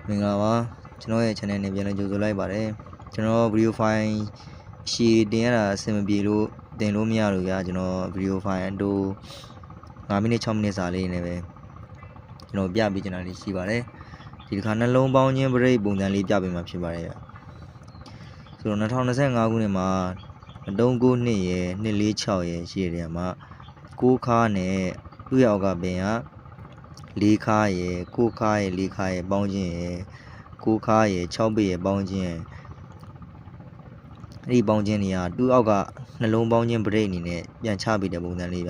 မင်္ဂလာပါကျွန်တော်ရဲ့ channel နဲ့ပြန်လည်ကြိုဆိုလိုက်ပါတယ်ကျွန်တော် video file ရှည်တင်ရတာအဆင်မပြေလို့တင်လို့မရလို့ကျွန်တော် video file အတူ5မိနစ်6မိနစ်စာလေးနဲ့ပဲကျွန်တော်ပြပေးချင်တာလေးရှိပါတယ်ဒီတစ်ခါနှလုံးပေါင်းခြင်း break ပုံစံလေးပြပေးမှာဖြစ်ပါတယ်ဆိုတော့2025ခုနှစ်မှာ392ရယ်246ရယ်ရှိတဲ့မှာ6ခါနဲ့သူ့ရောက်ကပင်က4ခါရယ်9ခါရယ်4ခါရယ်ပေါင်းခြင်းရယ်9ခါရယ်6ပေရယ်ပေါင်းခြင်းရယ်အဲ့ဒီပေါင်းခြင်းတွေကသူ့အောက်ကနှလုံးပေါင်းခြင်း break အနေနဲ့ပြန်ချပေးတဲ့ပုံစံလေး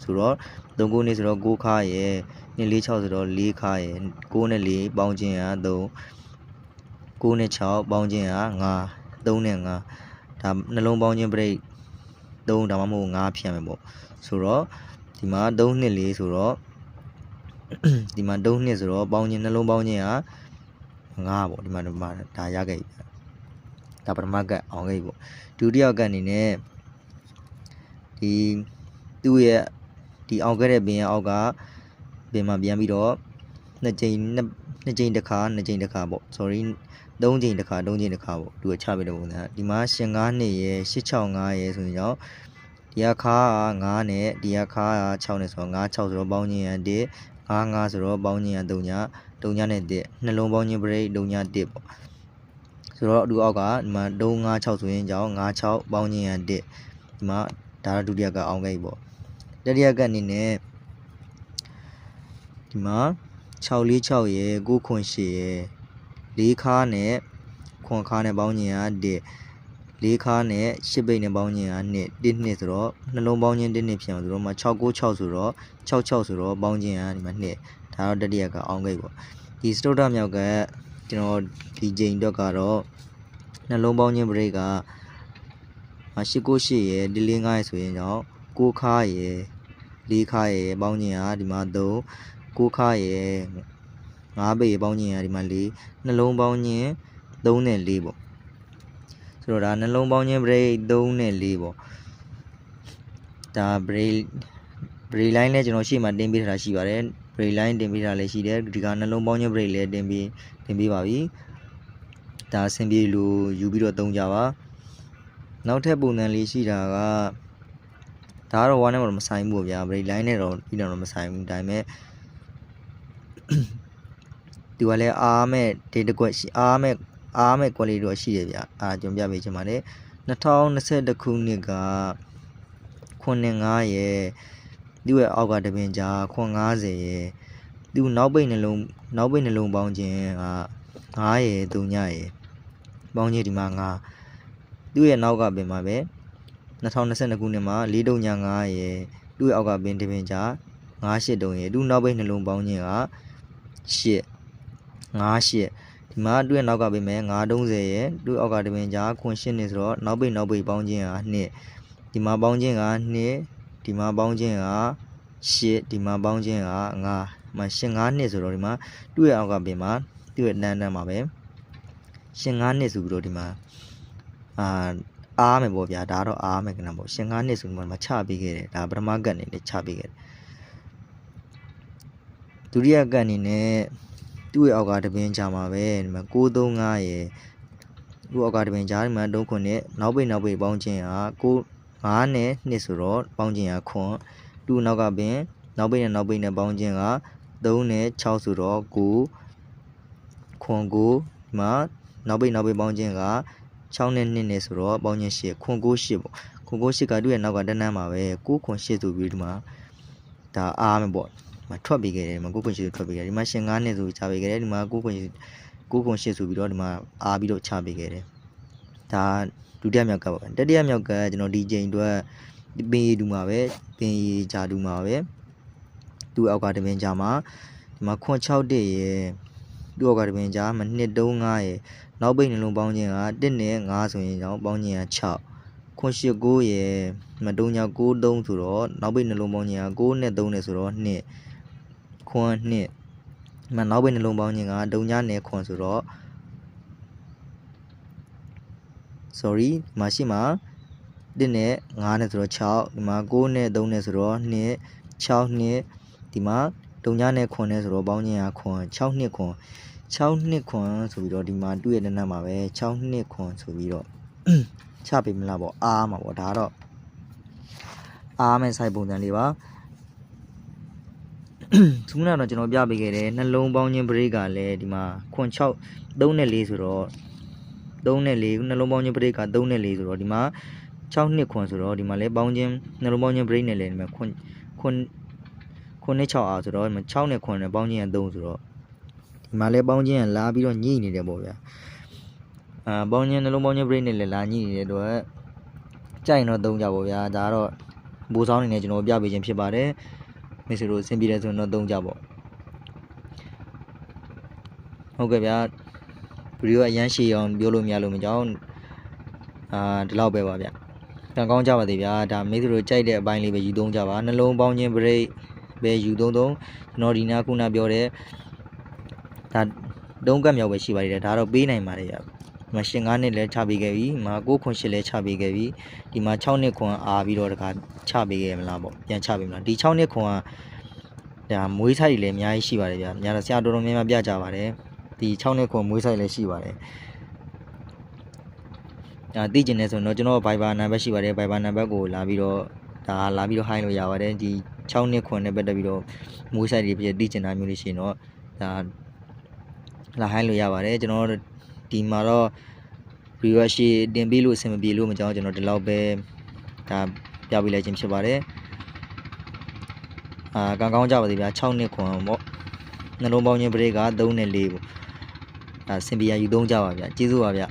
ဆိုတော့3ခုနှစ်ဆိုတော့9ခါရယ်246ဆိုတော့4ခါရယ်9နဲ့4ပေါင်းခြင်းက3 9နဲ့6ပေါင်းခြင်းက5 3နဲ့5ဒါနှလုံးပေါင်းခြင်း break 3ဒါမှမဟုတ်5ဖြတ်မယ်ပေါ့ဆိုတော့ဒီမှာ3နှစ်4ဆိုတော့ဒီမှာ3နှစ်ဆိုတော့ပေါင်းခြင်းနှလုံးပေါင်းခြင်းက5ပေါ့ဒီမှာဒါရခဲ့ပြီဒါပထမကတ်အောင်ခဲ့ပြီပေါ့ဒုတိယကတ်အနေနဲ့ဒီသူ့ရဲ့ဒီအောင်ခဲ့တဲ့ပင်ရဲ့အောက်ကပင်မှာပြန်ပြီးတော့2ကြိမ်တစ်ခါပေါ့ sorry 3ကြိမ်တစ်ခါပေါ့သူကချပေးတဲ့ပုံစံဒီမှာရှင်9နှစ်ရယ်865ရယ်ဆိုရင်တော့ဒီကခါက9နဲ့ဒီကခါက6နဲ့ဆိုတော့9 6ဆိုတော့ပေါင်းခြင်းက1 5ဆိုတော့ပေါင်းခြင်းက3ညနဲ့1နှလုံးပေါင်းခြင်း break 3ည1ပေါ့ဆိုတော့ဒီအောက်ကဒီမှာ3 5 6ဆိုရင်ကြောင်း5 6ပေါင်းခြင်းက1ဒီမှာဒါဒုတိယကအောင်ခဲ့ပြီပေါ့တတိယကအနေနဲ့ဒီမှာ646ရယ်9ခွန်8ရယ်4ခါနဲ့ခွန်ခါနဲ့ပေါင်းခြင်းက1 4ခါနဲ့8ပိတ်နဲ့ပေါင်းခြင်းက2 1နှစ်ဆိုတော့နှလုံးပေါင်းခြင်း1နှစ်ဖြစ်အောင်ဆိုတော့မှာ696ဆိုတော့66ဆိုတော့ပေါင်းခြင်းကဒီမှာ2ဒါတော့တတိယကအောင်ခဲ့ပေါ့ဒီစတုတ္ထမြောက်ကကျွန်တော်ဒီချိန်တော့ကတော့နှလုံးပေါင်းခြင်း break က898ရယ်145ရယ်ဆိုရင်တော့9ခါရယ်4ခါရယ်ပေါင်းခြင်းကဒီမှာ3 9ခါရယ်5ပိတ်ရယ်ပေါင်းခြင်းကဒီမှာ4နှလုံးပေါင်းခြင်း3နဲ့4ပေါ့ဆိုတော့ဒါနှလုံးပေါင်းခြင်း break 3နဲ့4ပေါ့ဒါ break line လည်းကျွန်တော်ရှေ့မှာတင်ပေးထားတာရှိပါတယ် break line တင်ပေးထားလည်းရှိတယ်ဒီကနှလုံးပေါင်းခြင်း break လည်းတင်ပေးပါပြီဒါအဆင်ပြေလို့ယူပြီးတော့သုံးကြပါနောက်ထပ်ပုံစံလေးရှိတာကဒါကတော့ဝါနဲ့တော့မဆိုင်ဘူးဗျာ break line နဲ့တော့ပြီးတော့မဆိုင်ဘူးဒါပေမဲ့သူကလည်းအားမဲ့ data ကွက်ရှိအားမဲ့ quality တော့ရှိတယ်ဗျအားကျွန်တော်ပြပေးချင်ပါတယ်2021ခုနှစ်က9.5ရယ်သူ့ရဲ့အောက်ကတပင်ကြား950ရယ်သူနောက်ပိတ်နှလုံးပေါင်းခြင်းက9ရယ်3ညရယ်ပေါင်းခြင်းဒီမှာ9သူ့ရဲ့နောက်ကပင်မှာပဲ2022ခုနှစ်မှာ4တုံည9ရယ်သူ့ရဲ့အောက်ကပင်တပင်ကြား983ရယ်သူနောက်ပိတ်နှလုံးပေါင်းခြင်းက8 58ဒီမှာသူ့ရဲ့နောက်ကပင်မဲ့930ရယ်သူ့အောက်ကတပင်ကြား8နှစ်ဆိုတော့နောက်ပိတ်ပေါင်းခြင်းက2ဒီမှာပေါင်းခြင်းက2ဒီမှာပေါင်းခြင်းက8ဒီမှာပေါင်းခြင်းက5မှာရှင်5နှစ်ဆိုတော့ဒီမှာသူ့ရဲ့အောက်ကပင်မှာသူ့ရဲ့တန်းမှာပဲရှင်5နှစ်ဆိုပြီးတော့ဒီမှာအားမယ်ပေါ့ဗျာဒါတော့အားမယ်ကနပေါ့ရှင်5နှစ်ဆိုပြီးမှချပေးခဲ့တယ်ဒါပထမကတ်အနေနဲ့ချပေးခဲ့တယ်ဒုတိယကတ်အနေနဲ့သူ့ရဲ့အောက်ကတပင်ချမှာပဲဒီမှာ935ရယ်သူ့အောက်ကတပင်ချဒီမှာ3ခုနဲ့နောက်ပိတ်ပေါင်းခြင်းက5နဲ့2ဆိုတော့ပေါင်းခြင်းကခွန်သူ့နောက်ကပင်နောက်ပိတ်နဲ့ပေါင်းခြင်းက3နဲ့6ဆိုတော့9ခွန်9ဒီမှာနောက်ပိတ်ပေါင်းခြင်းက6နဲ့2နဲ့ဆိုတော့ပေါင်းခြင်း8ခွန်9 8ပေါ့ခွန်9 8ကသူ့ရဲ့နောက်ကတန်းမှာပဲ9ခွန်8ဆိုပြီးဒီမှာဒါအားမယ်ပေါ့မထွက်ပေးခဲ့တယ်ဒီမှာ9ခွန်8ဆိုထွက်ပေးခဲ့တယ်ဒီမှာရှင်9နဲ့ဆိုချပေးခဲ့တယ်ဒီမှာ9ခွန်8ဆိုပြီးတော့ဒီမှာအားပြီးတော့ချပေးခဲ့တယ်ဒါဒုတိယမြောက်ကပေါ့တတိယမြောက်ကကျွန်တော်ဒီချိန်အတွက်ပင်ရည်ဒူမှာပဲပင်ရည်ဂျာဒူမှာပဲသူ့အောက်ကတပင်ဂျာမှာဒီမှာခွန်6တက်ရယ်သူ့အောက်ကတပင်ဂျာမှာ2 3 5ရယ်နောက်ပိတ်နှလုံးပေါင်းခြင်းက1နဲ့5ဆိုရင်ကြောင်းပေါင်းခြင်းက6ခွန်8 9ရယ်မတုံညာ9 3ဆိုတော့နောက်ပိတ်နှလုံးပေါင်းခြင်းက9နဲ့3နဲ့ဆိုတော့2ခွန်2မနောက်ပိတ်နှလုံးပေါင်းခြင်းကတုံညာနဲ့ခွန်ဆိုတော့sorry မရှိမှာ1နဲ့5နဲ့ဆိုတော့6ဒီမှာ9နဲ့3နဲ့ဆိုတော့2 6နှစ်ဒီမှာတုံညာနဲ့ခွန်နဲ့ဆိုတော့ပေါင်းခြင်းကခွန်6နှစ်ခွန် 6နှစ်ခွန်ဆိုပြီးတော့ဒီမှာတွေ့ရတဲ့နာမှာပဲ6နှစ်ခွန်ဆိုပြီးတော့ချပေးမလားပေါ့အားမှာပေါ့ဒါတော့အားမဲ့ site ပုံစံလေးပါသူကတော့ကျွန်တော်ပြပေးခဲ့တယ်နှလုံးပေါင်းခြင်း break ကလည်းဒီမှာခွန်6 3နဲ့4ဆိုတော့3နဲ့4နှလုံးပေါင်းခြင်း break က3နဲ့4ဆိုတော့ဒီမှာ6နှစ်ခွန်ဆိုတော့ဒီမှာလည်းပေါင်းခြင်းနှလုံးပေါင်းခြင်း break နဲ့လည်းဒီမှာခွန်နဲ့6အားဆိုတော့ဒီမှာ6နဲ့ခွန်နဲ့ပေါင်းခြင်းက3ဆိုတော့ဒီမှာလည်းပေါင်းခြင်းကလာပြီးတော့ညှိနေတယ်ပေါ့ဗျာပေါင်းခြင်းနှလုံးပေါင်းခြင်း break နဲ့လည်းလာညှိနေတဲ့တော့ကြိုက်တော့3ကြပေါ့ဗျာဒါကတော့ဘူဆောင်နေနဲ့ကျွန်တော်ပြပေးခြင်းဖြစ်ပါတယ်မိတ်ဆွေတို့အဆင်ပြေတယ်ဆိုတော့3ကြပေါ့ဟုတ်ကဲ့ဗျာဗီဒီယိုအရန်ရှည်အောင်ပြောလို့မရလို့မကြောင်းဒီလောက်ပဲပါဗျကံကောင်းကြပါသေးဗျာဒါမိတ်ဆွေတို့ကြိုက်တဲ့အပိုင်းလေးပဲယူသုံးကြပါနှလုံးပေါင်းခြင်း break ပဲယူသုံးကျွန်တော်ဒီနာခုနပြောတဲ့ဒါ3ကတ်မြောက်ပဲရှိပါသေးတယ်ဒါတော့ပေးနိုင်ပါတယ်ဗျဒီမှာရှင်9နှစ်လဲချပေးခဲ့ပြီဒီမှာ9ခွန်8လဲချပေးခဲ့ပြီဒီမှာ6နှစ်ခွန်အားပြီးတော့တခါချပေးခဲ့မလားပေါ့ပြန်ချပေးမလားဒီ6နှစ်ခွန်ကဒါမွေးဆိုင်တွေလည်းအများကြီးရှိပါတယ်ဗျာညာတော့ဆရာတော်တော်များများပြကြပါတယ်ဒီ6နှစ်ခွန်မွေးဆိုင်လည်းရှိပါတယ်သိကျင်နေဆိုတော့ကျွန်တော် Viber နံပါတ်ရှိပါတယ် Viber နံပါတ်ကိုလာပြီးတော့ high လို့ရပါတယ်ဒီ6နှစ်ခွန်နဲ့ပတ်သက်ပြီးတော့မွေးဆိုင်တွေပြည့်သိကျင်တာမျိုးလေးရှိရင်တော့ဒါလာ high လို့ရပါတယ်ကျွန်တော်ဒီမှာတော့ review ရှိတင်ပေးလို့အဆင်မပြေလို့မကြောက်ကျွန်တော်ဒီလောက်ပဲဒါပြပေးလိုက်ခြင်းဖြစ်ပါတယ်ကံကောင်းကြပါသေးဗျာ6နှစ်ခွန်ပေါ့နှလုံးပေါင်းခြင်း break က3နဲ့4ပေါ့စင်ပီယာယူသုံးကြပါဗျာကျေးဇူးပါဗျာ